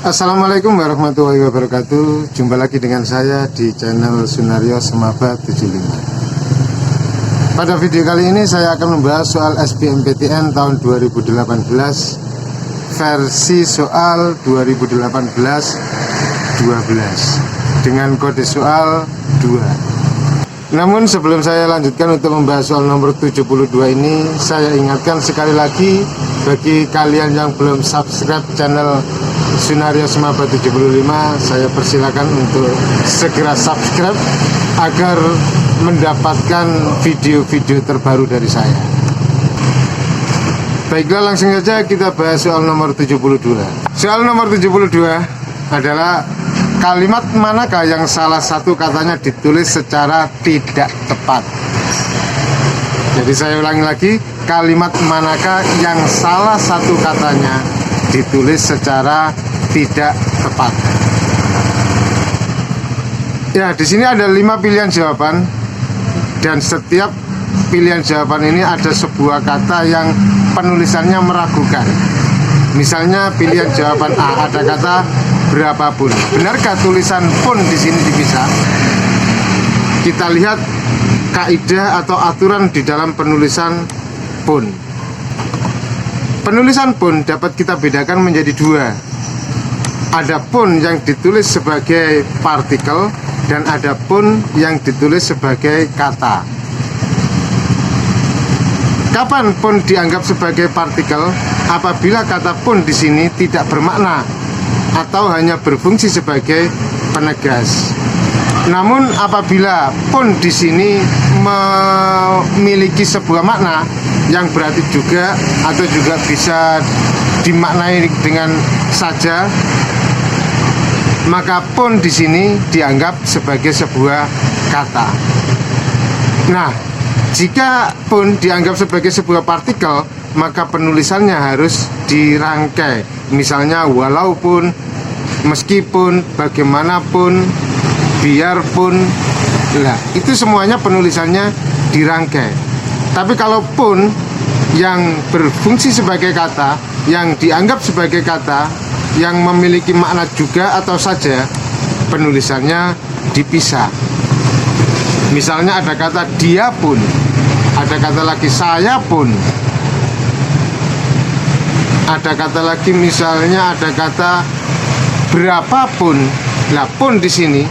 Assalamualaikum warahmatullahi wabarakatuh. Jumpa lagi dengan saya di channel Sunario Semaba 75. Pada video kali ini saya akan membahas soal SBMPTN tahun 2018 versi soal 2018-12 dengan kode soal 2. Namun sebelum saya lanjutkan untuk membahas soal nomor 72 ini, saya ingatkan sekali lagi bagi kalian yang belum subscribe channel Sunario Semaba 75, saya persilakan untuk segera subscribe agar mendapatkan video-video terbaru dari saya. Baiklah, langsung saja kita bahas soal nomor 72. Soal nomor 72 adalah kalimat manakah yang salah satu katanya ditulis secara tidak tepat. Jadi saya ulangi lagi, kalimat manakah yang salah satu katanya ditulis secara tidak tepat. Ya, di sini ada 5 pilihan jawaban dan setiap pilihan jawaban ini ada sebuah kata yang penulisannya meragukan. Misalnya pilihan jawaban A ada kata berapapun. Benarkah tulisan pun di sini dipisah? Kita lihat kaidah atau aturan di dalam penulisan pun. Penulisan pun dapat kita bedakan menjadi dua. Ada pun yang ditulis sebagai partikel dan ada pun yang ditulis sebagai kata. Kapan pun dianggap sebagai partikel? Apabila kata pun di sini tidak bermakna atau hanya berfungsi sebagai penegas. Namun apabila pun di sini memiliki sebuah makna yang berarti juga atau juga bisa dimaknai dengan saja, maka pun di sini dianggap sebagai sebuah kata. Nah, jika pun dianggap sebagai sebuah partikel, maka penulisannya harus dirangkai. Misalnya walaupun, meskipun, bagaimanapun, biarpun. Nah, itu semuanya penulisannya dirangkai. Tapi kalau pun yang berfungsi sebagai kata, yang dianggap sebagai kata, yang memiliki makna juga atau saja, penulisannya dipisah. Misalnya ada kata dia pun, ada kata lagi saya pun, ada kata lagi misalnya ada kata berapapun. Nah, pun di sini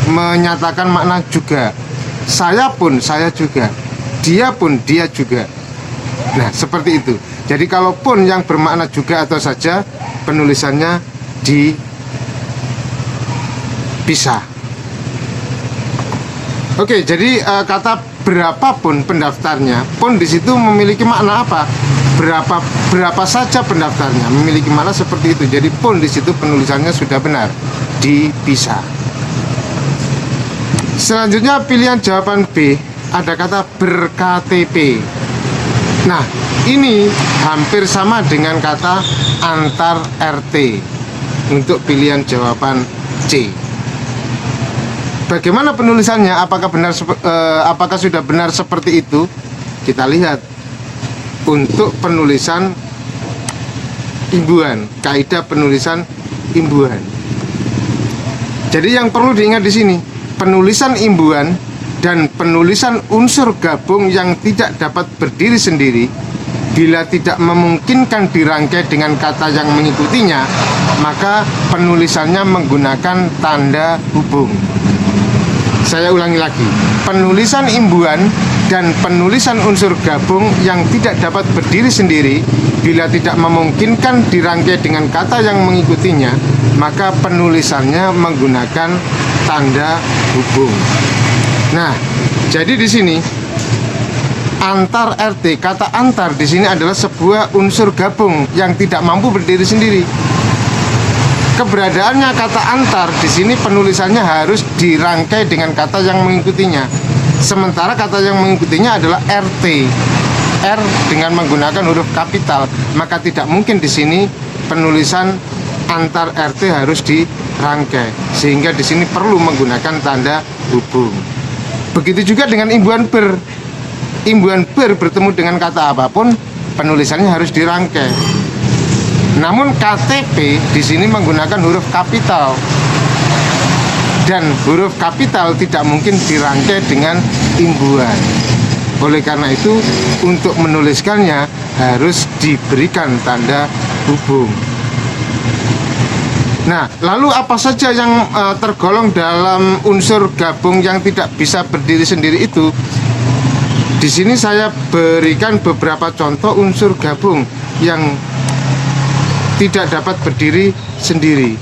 menyatakan makna juga. Saya pun saya juga, dia pun dia juga. Nah, seperti itu. Jadi kalaupun yang bermakna juga atau saja, penulisannya dipisah. Oke, jadi kata berapapun pendaftarnya, pun di situ memiliki makna apa? Berapa saja pendaftarnya memiliki makna seperti itu. Jadi pun di situ penulisannya sudah benar, dipisah. Selanjutnya pilihan jawaban B, ada kata ber-KTP. Nah, ini hampir sama dengan kata antar RT untuk pilihan jawaban C. Bagaimana penulisannya? Apakah sudah benar seperti itu? Kita lihat untuk penulisan imbuhan, kaidah penulisan imbuhan. Jadi yang perlu diingat di sini, penulisan imbuhan dan penulisan unsur gabung yang tidak dapat berdiri sendiri bila tidak memungkinkan dirangkai dengan kata yang mengikutinya, maka penulisannya menggunakan tanda hubung. Saya ulangi lagi, penulisan imbuhan dan penulisan unsur gabung yang tidak dapat berdiri sendiri bila tidak memungkinkan dirangkai dengan kata yang mengikutinya, maka penulisannya menggunakan tanda hubung. Nah, jadi di sini antar RT, kata antar di sini adalah sebuah unsur gabung yang tidak mampu berdiri sendiri. Keberadaannya kata antar di sini penulisannya harus dirangkai dengan kata yang mengikutinya. Sementara kata yang mengikutinya adalah RT. R dengan menggunakan huruf kapital, maka tidak mungkin di sini penulisan antar RT harus dirangkai. Sehingga di sini perlu menggunakan tanda hubung. Begitu juga dengan imbuhan ber. Imbuhan ber bertemu dengan kata apapun, penulisannya harus dirangkai. Namun KTP di sini menggunakan huruf kapital. Dan huruf kapital tidak mungkin dirangkai dengan imbuhan. Oleh karena itu, untuk menuliskannya harus diberikan tanda hubung. Nah, lalu apa saja yang tergolong dalam unsur gabung yang tidak bisa berdiri sendiri itu? Di sini saya berikan beberapa contoh unsur gabung yang tidak dapat berdiri sendiri.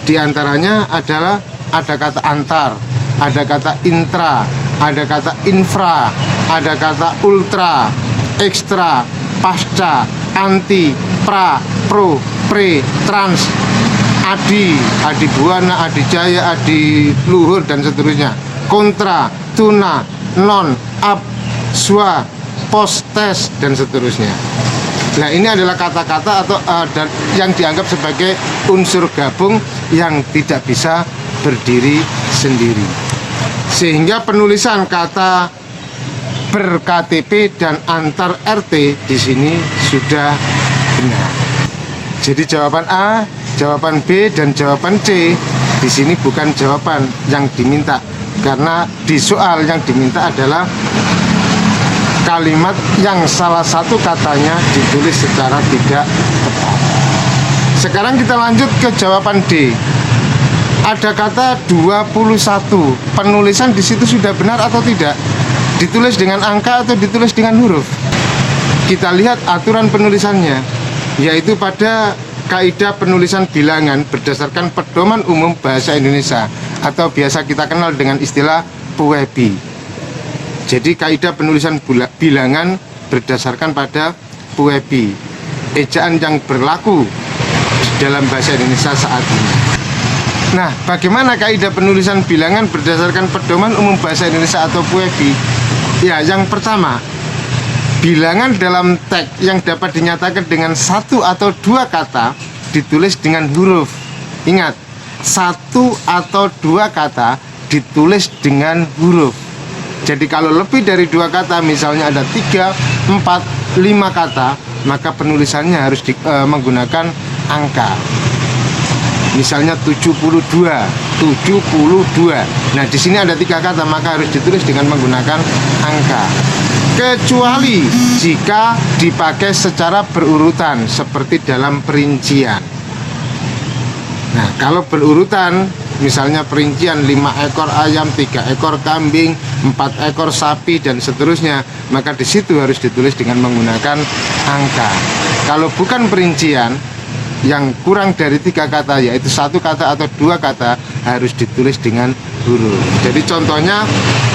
Di antaranya adalah ada kata antar, ada kata intra, ada kata infra, ada kata ultra, ekstra, pasca, anti, pra, pro, pre, trans, adi, adi buana, adi jaya, adi luhur, dan seterusnya. Kontra, tuna, non, ab, swa, post, tes, dan seterusnya. Nah, ini adalah kata-kata atau yang dianggap sebagai unsur gabung yang tidak bisa berdiri sendiri. Sehingga penulisan kata ber-KTP dan antar RT di sini sudah benar. Jadi jawaban A, jawaban B, dan jawaban C di sini bukan jawaban yang diminta, karena di soal yang diminta adalah kalimat yang salah satu katanya ditulis secara tidak tepat. Sekarang kita lanjut ke jawaban D. Ada kata 21. Penulisan di situ sudah benar atau tidak? Ditulis dengan angka atau ditulis dengan huruf? Kita lihat aturan penulisannya, yaitu pada kaidah penulisan bilangan berdasarkan Pedoman Umum Bahasa Indonesia atau biasa kita kenal dengan istilah PUEBI. Jadi kaidah penulisan bilangan berdasarkan pada PUEBI, ejaan yang berlaku dalam bahasa Indonesia saat ini. Nah, bagaimana kaidah penulisan bilangan berdasarkan Pedoman Umum Bahasa Indonesia atau PUEBI? Ya, yang pertama, bilangan dalam teks yang dapat dinyatakan dengan satu atau dua kata ditulis dengan huruf. Ingat, satu atau dua kata ditulis dengan huruf. Jadi kalau lebih dari dua kata, misalnya ada 3, 4, 5 kata, maka penulisannya harus menggunakan angka. Misalnya 72. Nah, di sini ada 3 kata, maka harus ditulis dengan menggunakan angka. Kecuali jika dipakai secara berurutan seperti dalam perincian. Nah, kalau berurutan, misalnya perincian 5 ekor ayam, 3 ekor kambing, 4 ekor sapi, dan seterusnya, maka di situ harus ditulis dengan menggunakan angka. Kalau bukan perincian, yang kurang dari 3 kata, yaitu 1 kata atau 2 kata, harus ditulis dengan huruf. Jadi contohnya,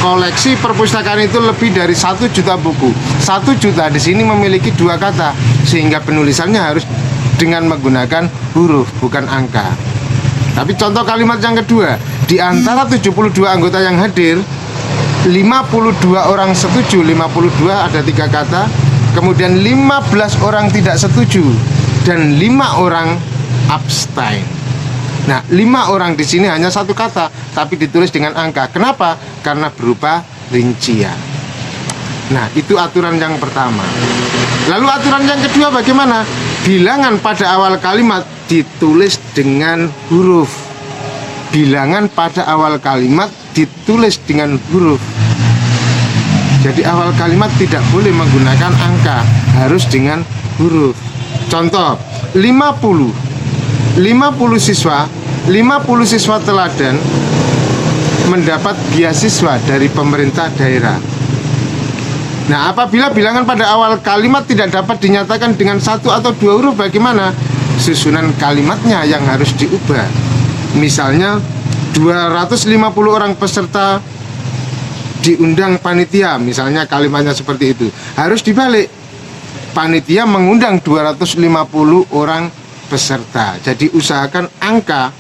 koleksi perpustakaan itu lebih dari 1 juta buku. 1 juta di sini memiliki 2 kata, sehingga penulisannya harus dengan menggunakan huruf, bukan angka. Tapi contoh kalimat yang kedua, di antara 72 anggota yang hadir, 52 orang setuju, 52 ada 3 kata, kemudian 15 orang tidak setuju, dan 5 orang abstain. Nah, 5 orang di sini hanya 1 kata, tapi ditulis dengan angka. Kenapa? Karena berupa rincian. Nah, itu aturan yang pertama. Lalu aturan yang kedua bagaimana? Bilangan pada awal kalimat ditulis dengan huruf. Bilangan pada awal kalimat ditulis dengan huruf. Jadi awal kalimat tidak boleh menggunakan angka, harus dengan huruf. Contoh, 50 siswa teladan mendapat beasiswa dari pemerintah daerah. Nah, apabila bilangan pada awal kalimat tidak dapat dinyatakan dengan 1 atau 2 huruf, bagaimana? Susunan kalimatnya yang harus diubah. Misalnya 250 orang peserta diundang panitia, misalnya kalimatnya seperti itu. Harus dibalik, panitia mengundang 250 orang peserta. Jadi usahakan angka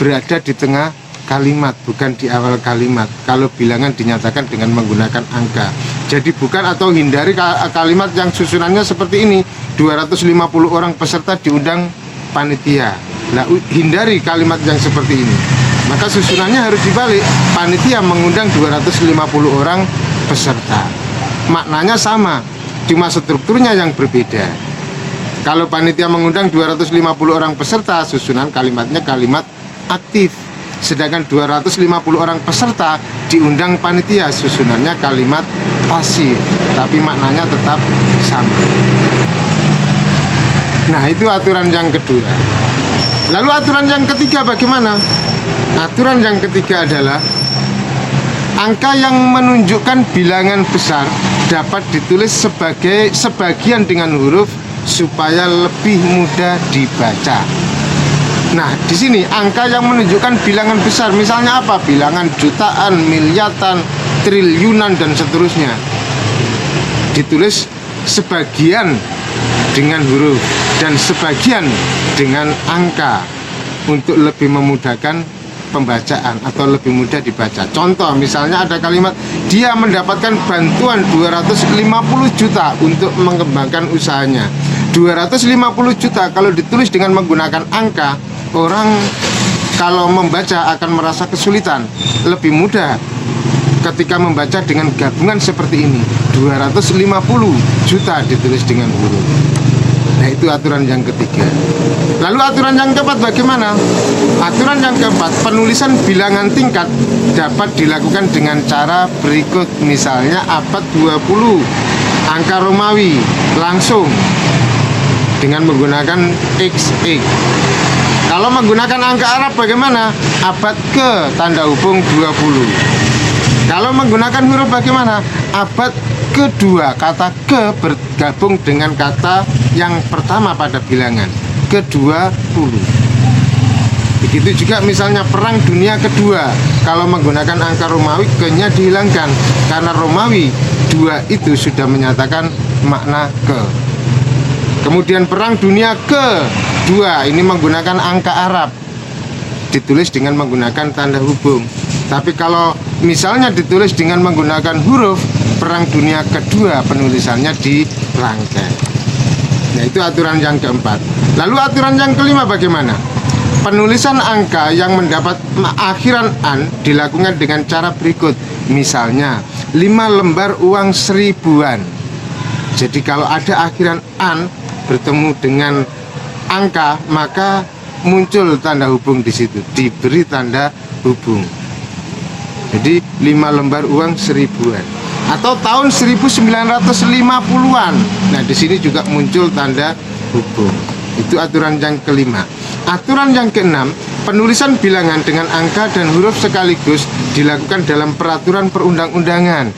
berada di tengah kalimat, bukan di awal kalimat, kalau bilangan dinyatakan dengan menggunakan angka. Jadi bukan atau hindari kalimat yang susunannya seperti ini, 250 orang peserta diundang panitia. Nah, hindari kalimat yang seperti ini. Maka susunannya harus dibalik, panitia mengundang 250 orang peserta. Maknanya sama, cuma strukturnya yang berbeda. Kalau panitia mengundang 250 orang peserta, susunan kalimatnya kalimat aktif. Sedangkan 250 orang peserta diundang panitia, susunannya kalimat pasif, tapi maknanya tetap sama. Nah, itu aturan yang kedua. Lalu aturan yang ketiga bagaimana? Aturan yang ketiga adalah angka yang menunjukkan bilangan besar dapat ditulis sebagai sebagian dengan huruf supaya lebih mudah dibaca. Nah, di sini angka yang menunjukkan bilangan besar, misalnya apa? Bilangan jutaan, miliaran, triliunan, dan seterusnya. Ditulis sebagian dengan huruf dan sebagian dengan angka untuk lebih memudahkan pembacaan atau lebih mudah dibaca. Contoh, misalnya ada kalimat dia mendapatkan bantuan 250 juta untuk mengembangkan usahanya. 250 juta kalau ditulis dengan menggunakan angka, orang kalau membaca akan merasa kesulitan. Lebih mudah ketika membaca dengan gabungan seperti ini, 250 juta ditulis dengan huruf. Nah, itu aturan yang ketiga. Lalu aturan yang keempat bagaimana? Aturan yang keempat, penulisan bilangan tingkat dapat dilakukan dengan cara berikut. Misalnya abad 20 angka Romawi langsung dengan menggunakan XX. Kalau menggunakan angka Arab bagaimana? Abad ke tanda hubung 20. Kalau menggunakan huruf bagaimana? Abad kedua, kata ke bergabung dengan kata yang pertama pada bilangan, ke-20. Begitu juga misalnya perang dunia kedua, kalau menggunakan angka Romawi, ke-nya dihilangkan karena Romawi 2 itu sudah menyatakan makna ke. Kemudian perang dunia ke-2 ini menggunakan angka Arab, ditulis dengan menggunakan tanda hubung. Tapi kalau misalnya ditulis dengan menggunakan huruf, perang dunia kedua penulisannya dirangkai. Nah, itu aturan yang keempat. Lalu aturan yang kelima bagaimana? Penulisan angka yang mendapat akhiran an dilakukan dengan cara berikut. Misalnya 5 lembar uang 1000-an. Jadi kalau ada akhiran an bertemu dengan angka, maka muncul tanda hubung di situ, diberi tanda hubung. Jadi 5 lembar uang 1000-an atau tahun 1950-an. Nah, di sini juga muncul tanda hubung. Itu aturan yang kelima. Aturan yang keenam, penulisan bilangan dengan angka dan huruf sekaligus dilakukan dalam peraturan perundang-undangan,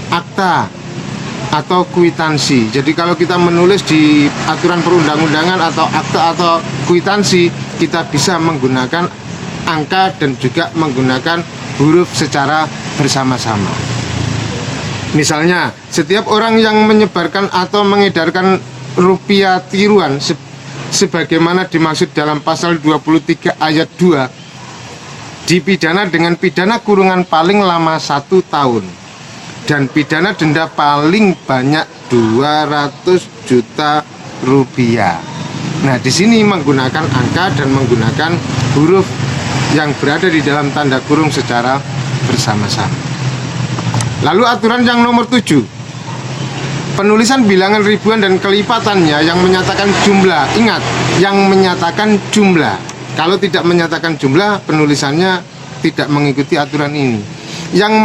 akta atau kwitansi. Jadi kalau kita menulis di aturan perundang-undangan atau akta atau kwitansi, kita bisa menggunakan angka dan juga menggunakan huruf secara bersama-sama. Misalnya, setiap orang yang menyebarkan atau mengedarkan rupiah tiruan sebagaimana dimaksud dalam pasal 23 ayat 2 dipidana dengan pidana kurungan paling lama 1 tahun dan pidana denda paling banyak 200 juta rupiah. Nah, di sini menggunakan angka dan menggunakan huruf yang berada di dalam tanda kurung secara bersama-sama. Lalu aturan yang nomor 7, penulisan bilangan ribuan dan kelipatannya yang menyatakan jumlah. Ingat, yang menyatakan jumlah. Kalau tidak menyatakan jumlah, penulisannya tidak mengikuti aturan ini. Yang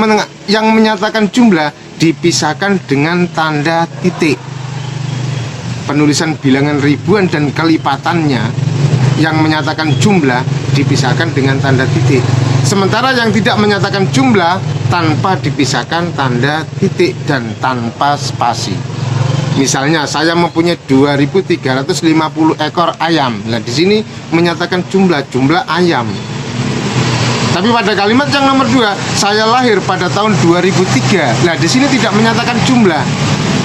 menyatakan jumlah dipisahkan dengan tanda titik. Penulisan bilangan ribuan dan kelipatannya yang menyatakan jumlah dipisahkan dengan tanda titik. Sementara yang tidak menyatakan jumlah tanpa dipisahkan tanda titik dan tanpa spasi. Misalnya saya mempunyai 2350 ekor ayam. Nah, di sini menyatakan jumlah ayam. Tapi pada kalimat yang nomor 2, saya lahir pada tahun 2003. Nah, di sini tidak menyatakan jumlah,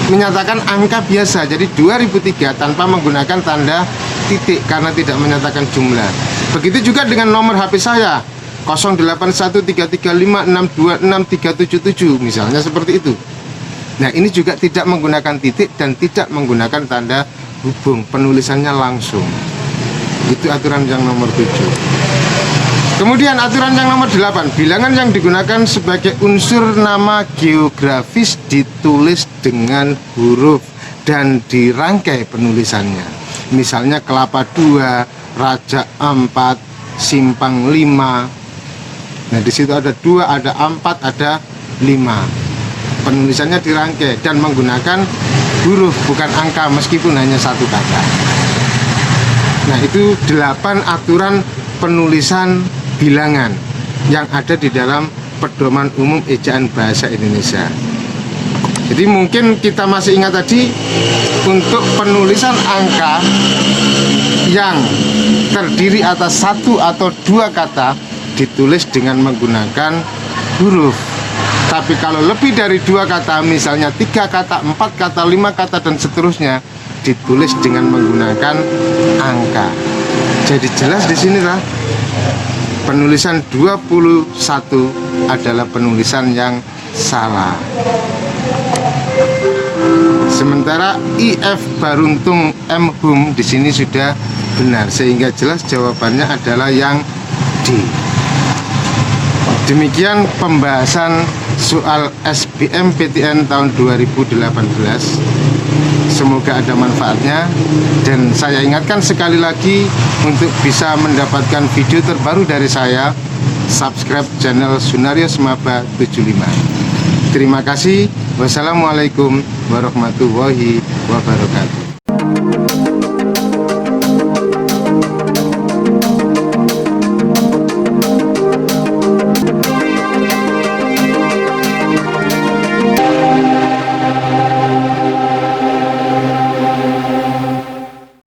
menyatakan angka biasa. Jadi 2003 tanpa menggunakan tanda titik karena tidak menyatakan jumlah. Begitu juga dengan nomor HP saya 081335626377 misalnya seperti itu. Nah, ini juga tidak menggunakan titik dan tidak menggunakan tanda hubung, penulisannya langsung. Itu aturan yang nomor 7. Kemudian aturan yang nomor 8, bilangan yang digunakan sebagai unsur nama geografis ditulis dengan huruf dan dirangkai penulisannya. Misalnya Kelapa 2, Raja 4, Simpang 5. Nah, di situ ada 2, ada 4, ada 5. Penulisannya dirangkai dan menggunakan huruf bukan angka meskipun hanya satu kata. Nah, itu 8 aturan penulisan bilangan yang ada di dalam Pedoman Umum Ejaan Bahasa Indonesia. Jadi mungkin kita masih ingat tadi, untuk penulisan angka yang terdiri atas 1 atau 2 kata ditulis dengan menggunakan huruf. Tapi kalau lebih dari 2 kata, misalnya 3 kata, 4 kata, 5 kata dan seterusnya, ditulis dengan menggunakan angka. Jadi jelas di sinilah penulisan 21 adalah penulisan yang salah. Sementara IF Baruntung M Hum di sini sudah benar, sehingga jelas jawabannya adalah yang D. Demikian pembahasan soal SBMPTN tahun 2018. Semoga ada manfaatnya, dan saya ingatkan sekali lagi untuk bisa mendapatkan video terbaru dari saya, subscribe channel Sunario Semaba 75. Terima kasih. Wassalamualaikum warahmatullahi wabarakatuh.